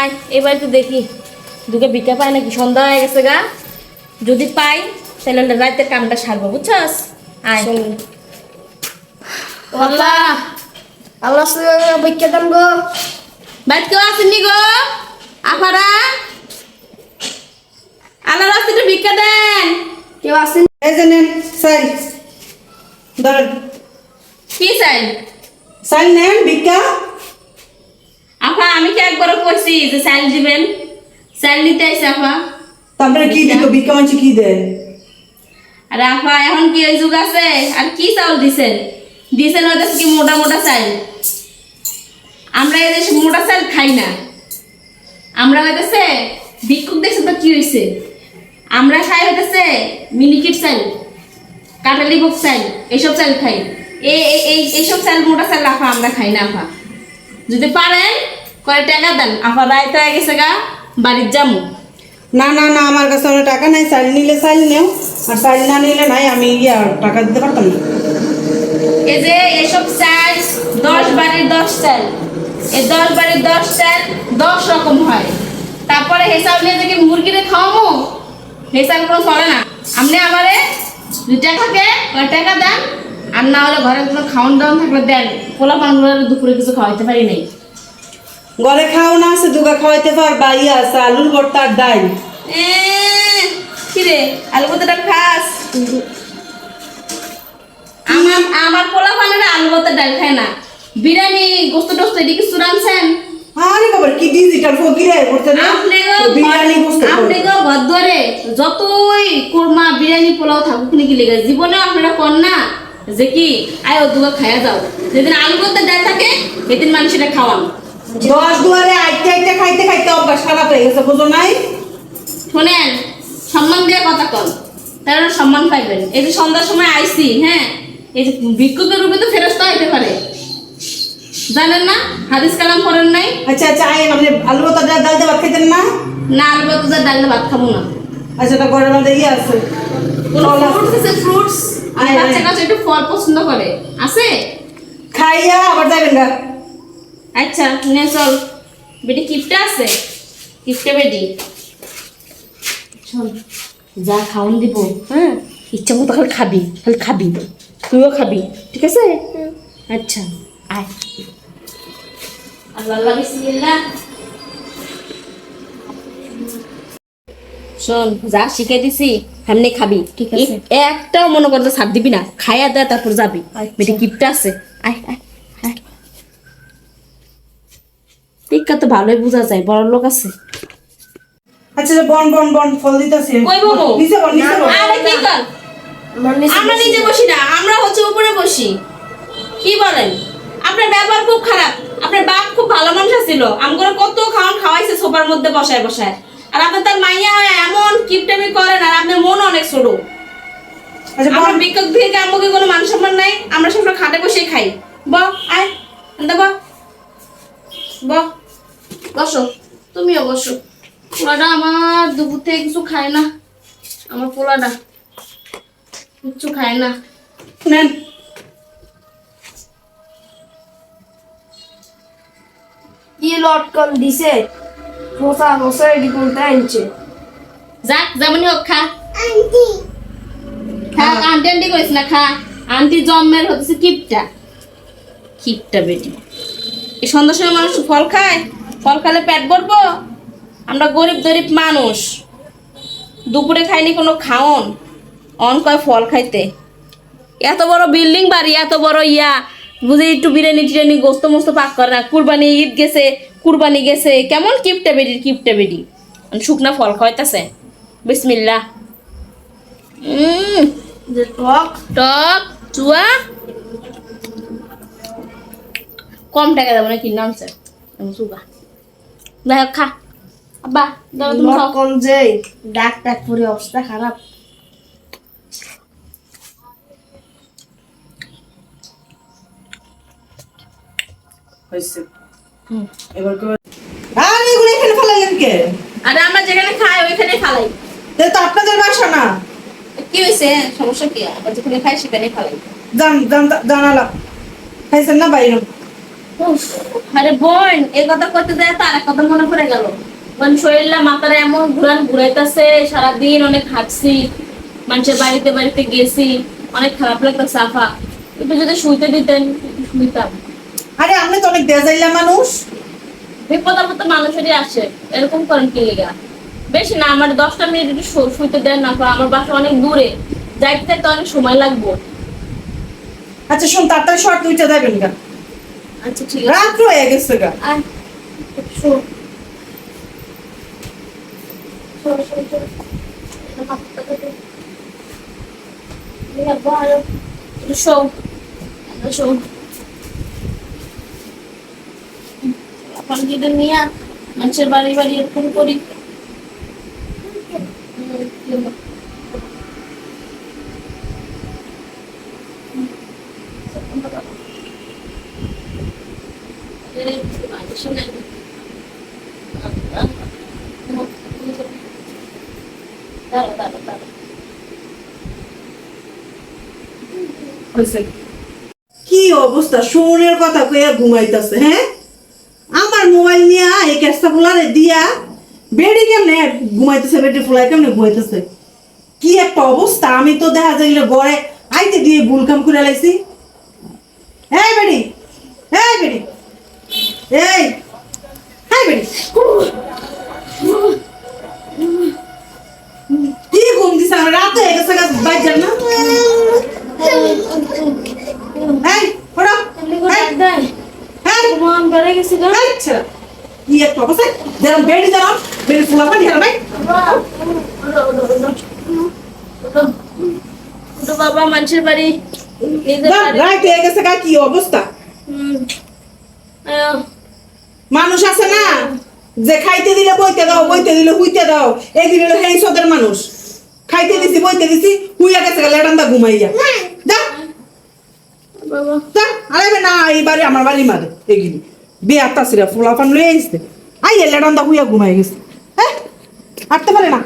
আয় এবার তো দেখি দুকে ভিক্ষা পায় নাকি, সন্ধ্যা হয়ে গেছে গা। যদি পাই তাহলে রাতের কামটা সারবো, বুঝছস? আয়। আল্লাহ আল্লাহ ভিক্ষা দাম গো। বাইর কেউ আসেননি গো আপারা? আল্লাহ রাস্তাটা ভিক্ষা দেন। কেউ আসেন? এই যে নেন সাইল ধরেন, কি চাই? সাইল নেন ভিক্ষা। আপা আমি কি একবারও কইছি যে চাল দিবেন? চাল নিতে আইছে আপা। তারপরে কি দিত ভিক্ষা মানছি কি দেয়? আরে আপা এখন কি ওই যুগ আছে? আর কি চাউল দিছেন? দিছেন হয়তো কি মোটা মোটা চাল। আমরা এই দেশে মোটা চাল খাই না। আমরা হইতেছে ভিক্ষুক দেখছে তো কি হয়েছে, আমরা খাই হইতেছে মিনিকেট চাল, কাটালি ভোগ চাল, এইসব চাল খাই। এইসব চাল মোটা চাল আপা আমরা খাই না আপা। যদি পারেন কয় টাকা দেন আপা, রায়তা হয়ে গেছে গা, বাড়ির যামু। না না না, আমার কাছে অনেক টাকা নাই। সাইল নিলে সাইল নেও, আর সাইল না নিলে নাই। আমি টাকা দিতে পারতাম না। এই যে এসব চাল 10 বাড়ির 10 চাল, এই 10 বাড়ির 10 চাল 10 রকম হয়। তারপরে হেসাব নিয়ে দেখি মুরগিরে খাওয়ামো, হেসাব কোনো চলে না। আপনি আমারে 2 টাকাকে টাকা দেন, আর না হলে ঘরে কোনো খাওয়ান দাওয়ান থাকলে দেন। পোলা পানগুলোর দুপুরে কিছু খাওয়াইতে পারি নাই। ঘরে খাও না আছে, দুগা খাওয়াইতে পারবা। আছে আলুর ভর্তা আর ডাল। কিরে আলু ভর্তাটা খাস? আমার পোলা পানেরা আলু ভর্তা ডাল খায় না। বিরিয়ানি গোস্ত টোস্ত এটি কিছু রাঁধছেন? আরে বাবা কি ডিজিটাল ফকিরে করতে না বিরিয়ানি বুঝতে আপনি গো ভদ্রে যতই কুরমা বিরিয়ানি পোলাও থাকুক নাকি লেগে জীবনে আপনারা কর না যে কি আয় ও দুগা খায়া যাও। যেদিন আলু ভর্তা ডাল থাকে সেদিন মানুষেরা খাওয়ান। 10 দুয়ারে আইতে আইতে খাইতে খাইতে অভ্যাস খারাপ হয়ে গেছে, বুঝো নাই? শোনেন, সম্মান দিয়ে কথা কন, তারা সম্মান পাইবেন। এই যে সন্ধ্যার সময় আইসি, হ্যাঁ, এই যে ভিক্ষুকের রূপে তো ফেরস্তা হইতে পারে, জানেন না? হাদিস কালাম করেন নাই? আচ্ছা আচ্ছা, আই আপনি আলু ভর্তা ডাল ডাল দিয়ে ভাত খেতেন না? না, আলু ভর্তা ডাল দিয়ে ভাত খাবো না। আচ্ছা, তা ঘরের মধ্যে আছে কোন ফ্রুটস আছে? ফ্রুটস বাচ্চা কাছে একটু ফল পছন্দ করে, আছে? খাইয়া আবার যাবেন গা। আচ্ছা নে চল, বেটি কিপটা আছে, কিপটা বেটি চল, যা খাওন দিব, হ্যাঁ, ইচ্ছা মতো খালি খাবি, খালি খাবি, তুইও খাবি, ঠিক আছে? আচ্ছা আয়। আল্লাহ আল্লাহ বিসমিল্লাহ। শোন, যা শিখে দিছি সামনে খাবি, ঠিক আছে? একটাও মনে করতে ছাড় দিবি না, খাইয়া দেয় তারপর যাবি। বেটি কিপটা আছে, আয় আয় আয়। টিক্কা তো ভালোই বোঝা যায়, বড় লোক আছে। আচ্ছা বন বন বন ফল দিতেছি। কই বাবু? নিচে বন, নিচে বন। আরে কি কর? আমরা নিচে বসি না, আমরা হচ্ছে উপরে বসি। কি বলেন? আপনার ব্যবহার খুব খারাপ। আপনার বাপ খুব ভালো মানুষ ছিল, আমগরে কত খাওয়ান খাওয়াইছে সোফার মধ্যে বসায় বসায়। আর আপনার তার মাইয়া হয় এমন কিপটামি করেন, আর আপনার মন অনেক ছোট। আচ্ছা আমার বিক্ষোভ থেকে আমাকে কোনো মান সম্মান নাই, আমরা সবসময় খাটে বসে খাই। ব আয় আন্দা ব বসো, তুমিও বসো। পোলাটা আমার দুপুর থেকে কিছু খায় না, আমার পোলাটা কিছু খায় না। নেন। কি লটকন দিছে? পোষা বছর এটি করতে আনছে। যাক যেমনই হোক খা, খা। আন্টি আন্টি করিস না, খা। আন্টি জন্মের হচ্ছে কিপটা, কিপটা বেটি। এই সন্ধ্যার সময় মানুষ ফল খায়, ফল খালে পেট ভরবো? আমরা গরিব গরিব মানুষ, দুপুরে খাইনি কোনো খাওন, অন কয় ফল খাইতে। এত বড় বিল্ডিং বাড়ি, এত বড় বুঝে একটু বিরিয়ানি টিরিয়ানি গোস্ত মোস্ত পাক করে না। কুরবানি ঈদ গেছে, কুরবানি গেছে, কেমন কিপটা বেডির কিপটা বেডি, শুকনা ফল খাওয়াইতেছে। বিসমিল্লাহ। যে টক টক চুয়া, কম টাকা দেবো না, কিনে আনছে চুগা। যাই হোক খা। আব্বা দাও তুমি খাও। লটকন যে ডাক ডাক করে অবস্থা খারাপ। হইছে এবার কো। আরে এগুলো এখানে ফেলালেন কে? আরে আমরা যেখানে খাই ওইখানে ফালাই। তো আপনাদের বাসা না? কি হয়েছে? সমস্যা কি? আমরা যেখানে খাই সেখানে ফালাই। জানালা খাইছেন না বাইরে? উফ, আরে বোন এই কথা করতে যায় তার এক কথা মনে পড়ে গেল। বোন শরীরটা মাথার এমন ঘুরাইতেছে, সারাদিন অনেক হাঁটছি, মানুষের বাড়িতে বাড়িতে গেছি, অনেক খারাপ লাগতেছে আফা। একটু যদি শুইতে দিতেন একটু শুইতাম। আরে আপনি তো অনেক দেজাইলা মানুষ। বিপদ আপদ তো মানুষেরই আসে, এরকম করেন কি লিগা? বেশি না, আমার 10টা মিনিট একটু শুইতে দেন না আপা, আমার বাসা অনেক দূরে, যাইতে যাইতে অনেক সময় লাগবো। আচ্ছা শোন, তাড়াতাড়ি শর্ট দুইটা দেবেন গা, আচ্ছা ঠিক আছে। রাত হয়ে গেছে গা। আয়, শো। Show, show, show. এটা মাথাটা কেটে। লিয়া, বল। একটু শো। একটু শো। এখন যদি নিয়ে মানুষের বাড়ি বাড়ি এরকম করি। কি অবস্থা, শোনের কথা কইয়া ঘুমাইতেছে। হ্যাঁ, আমার মোবাইল নিয়ে এই ক্যাশটা ফুলারে দিয়া বেডি কেমনে ঘুমাইতেছে, বেডি ফুলাই কেমনে ঘুমাইতেছে। কি একটা অবস্থা, আমি তো দেখা যাইলে ঘরে আইতে দিয়ে ভুল কাম করে লাইছি। এই বেডি, এই বেডি, এই হ্যাঁ বেডি, কি ঘুম দিছে, আমার রাত হয়ে গেছে, বাজার না। এই ওরা, আচ্ছা কি একটা অবস্থা, যেরকম বেডি যেরকম বেডি ফুলা পানি হেরা ভাই। বাবা মানুষের বাড়ি, নিজের বাড়ি। রাত হয়ে গেছে, কি অবস্থা। আহ, মানুষ আছে না যে খাইতে দিলে বইতে দাও, বইতে দিলে হুইতে দাও, এদিন হলো হেই সদের মানুষ। খাইতে দিছি বইতে দিছি, হুইয়া গেছে লেডান্দা ঘুমাইয়া। যা বাবা যা, আরে না এই বাড়ি আমার বাড়ি মারে এগিনি বিয়ে আত্মাসিরা ফুলা পান লয়ে আসতে, আই লেডান্দা হুইয়া ঘুমাই গেছে। হ্যাঁ, হাঁটতে পারে না।